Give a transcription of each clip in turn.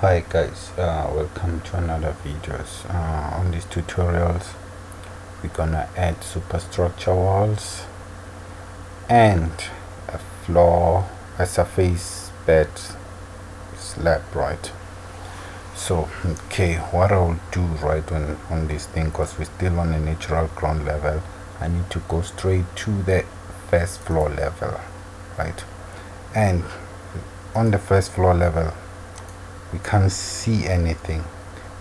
Hi guys, welcome to another videos. On these tutorials we're gonna add superstructure walls and a surface bed slab, right? So okay, what I'll do right on this thing, because we're still on a natural ground level, I need to go straight to the first floor level, right? And on the first floor level we can't see anything.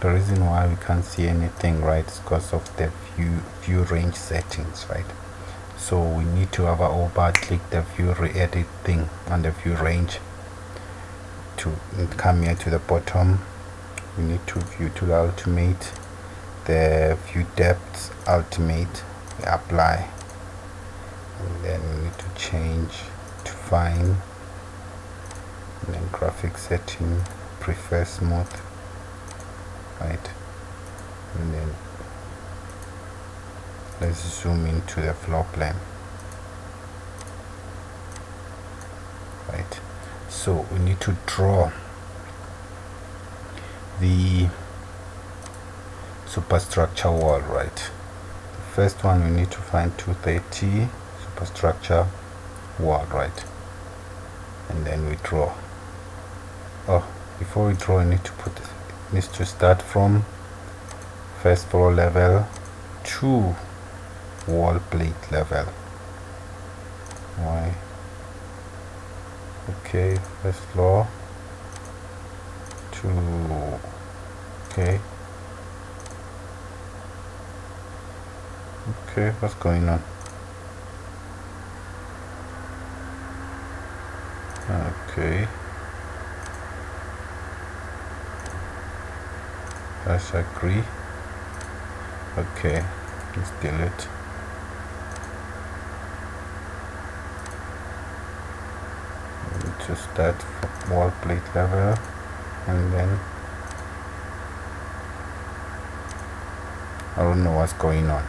The reason why we can't see anything, right, is because of the view range settings, right? So we need to have click the view edit thing on the view range to come here to the bottom. We need to view to ultimate, the view depth ultimate, we apply, and then we need to change to fine, and then graphic setting prefer smooth, right? And then let's zoom into the floor plan, right? So we need to draw the superstructure wall, right? The first one we need to find 230 superstructure wall, right? And then we draw. Before we draw, needs to start from first floor level to wall plate level. Why? Okay, first floor to okay, what's going on? Okay, let's agree. Okay, let's delete. We need to start from wall plate level, and then I don't know what's going on.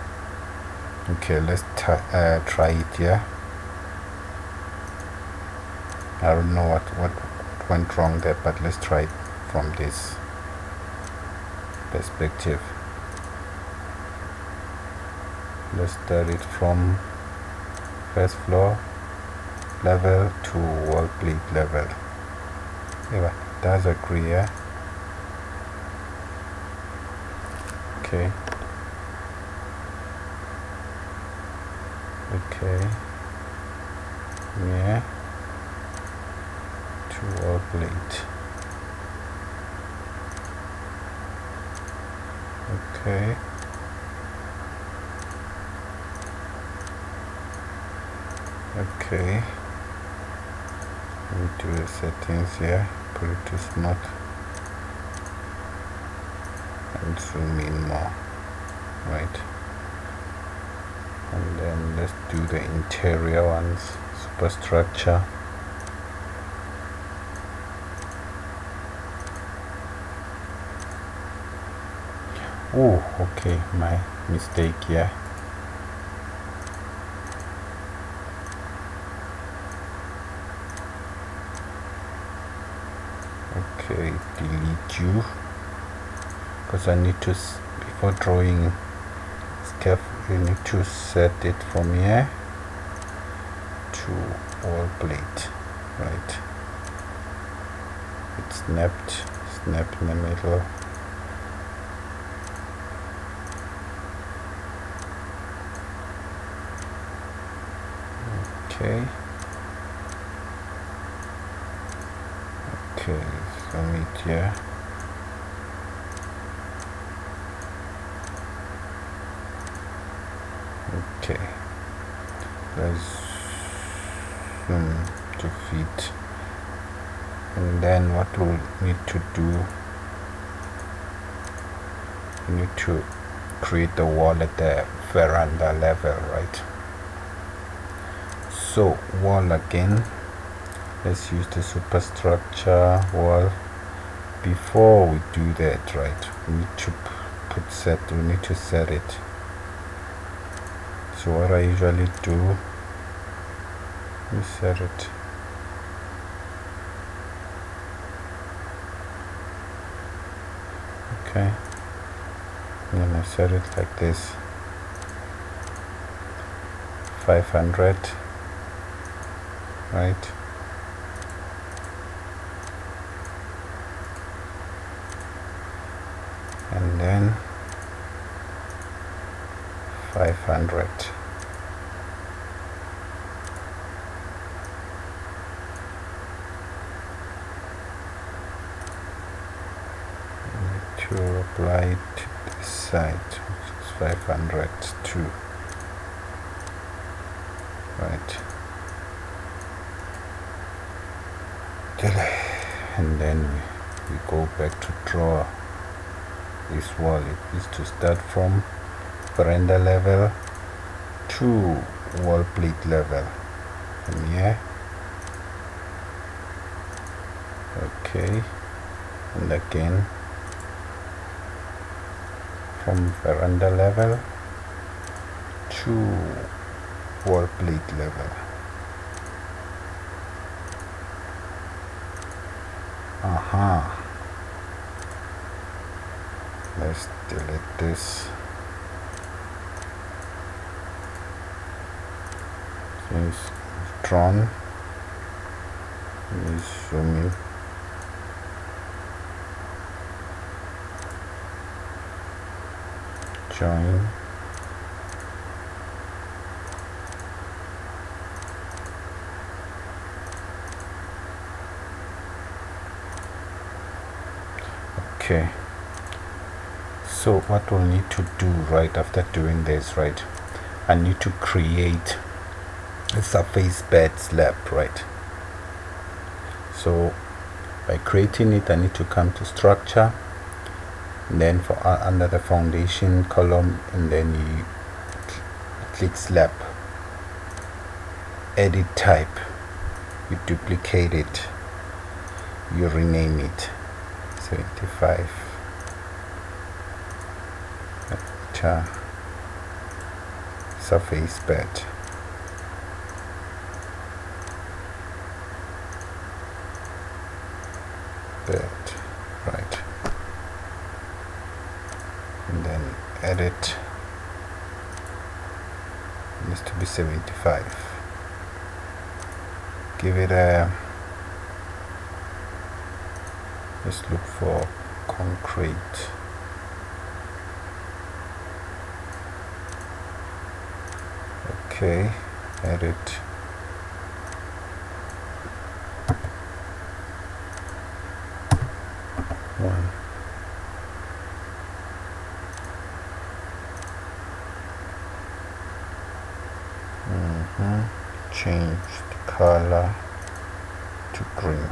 Okay, let's try it here. I don't know what went wrong there, but let's try it from this perspective. Let's start it from first floor level to wall plate level. Yeah, that's agree, yeah? Okay. Okay. Yeah. To wall plate. Okay. Okay. Let me do the settings here. Put it to smooth. And zoom in more. Right. And then let's do the interior ones. Superstructure. Oh, okay, my mistake here. Okay, delete you, because I need to, before drawing, you need to set it from here to wall plate, right? It's snapped in the middle. Okay. Okay, so meet here. Okay, let's zoom to fit, and then what we'll need to do, we need to create the wall at the veranda level, right? So wall again, let's use the superstructure wall. Before we do that, right, we need to set it. So what I usually do, we set it Okay, I'm gonna set it like this, 500, right? And then 500. To apply it to this side, which is 500 too, right? And then we go back to draw this wall. It needs to start from veranda level to wall plate level, and here, okay, and again from veranda level to wall plate level. Let's delete this. Since drawn, let me zoom in. Join. Okay, so what we'll need to do right after doing this, right, I need to create a surface bed slab, right? So by creating it, I need to come to structure, and then for under the foundation column, and then you click slab, edit type, you duplicate it, you rename it 75, surface bed. Right, and then edit, it needs to be 75. Give it a, let's look for concrete. Okay, edit. One. Change the color to green.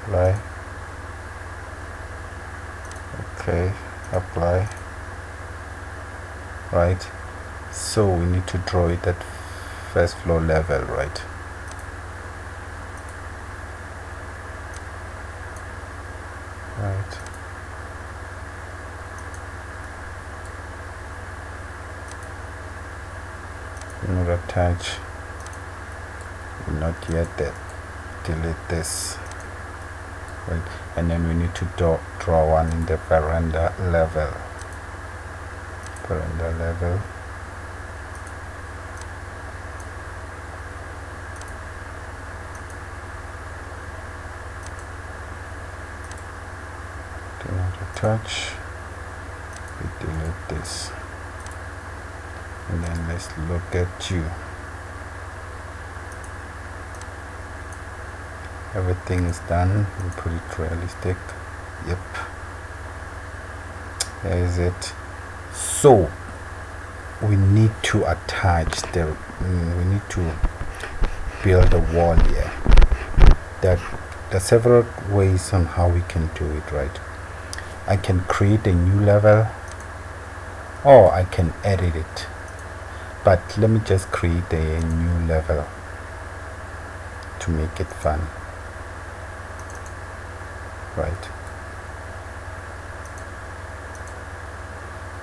Apply. Okay, apply. Right, so we need to draw it at first floor level, right? Not attach, not yet that, delete this, right? And then we need to draw one in the veranda level. Do not attach, we delete this. And then let's look at you. Everything is done. We put it realistic. Yep. There is it. So we need to attach the. We need to build a wall here. There are several ways on how we can do it, right? I can create a new level, or I can edit it. But let me just create a new level to make it fun, right?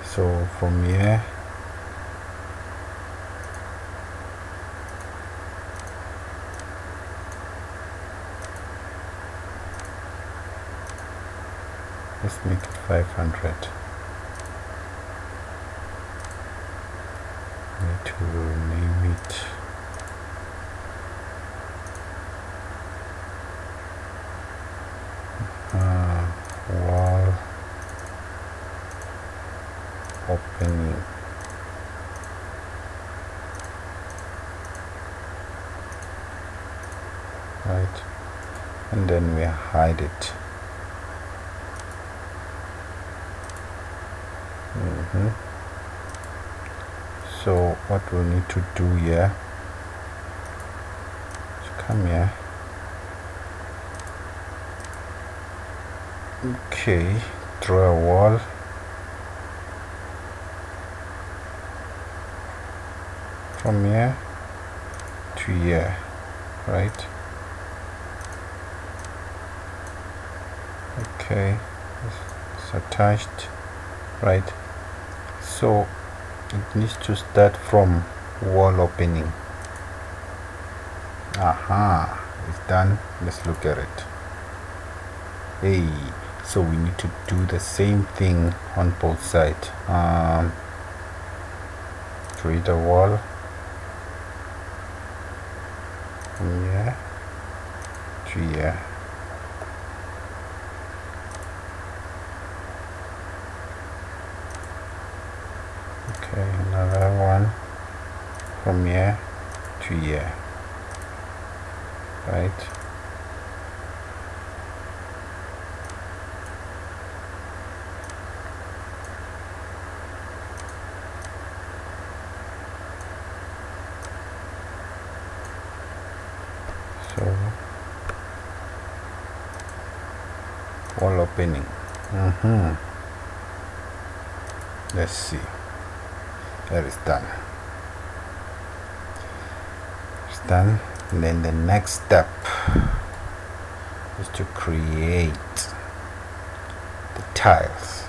So from here, let's make it 500. Need to name it wall opening. Right, and then we hide it. So what we need to do here is come here. Okay, draw a wall. From here to here, right? Okay, it's attached, right? So it needs to start from wall opening. Aha, it's done. Let's look at it. Hey, so we need to do the same thing on both sides. Create a wall from here to here. Okay, another one from here to here, right? So wall opening. Let's see. That is done. It's done. And then the next step is to create the tiles.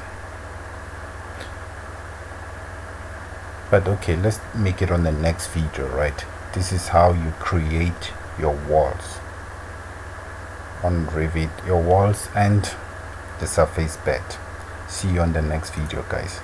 But okay, let's make it on the next video, right? This is how you create your walls on Revit, your walls and the surface bed. See you on the next video, guys.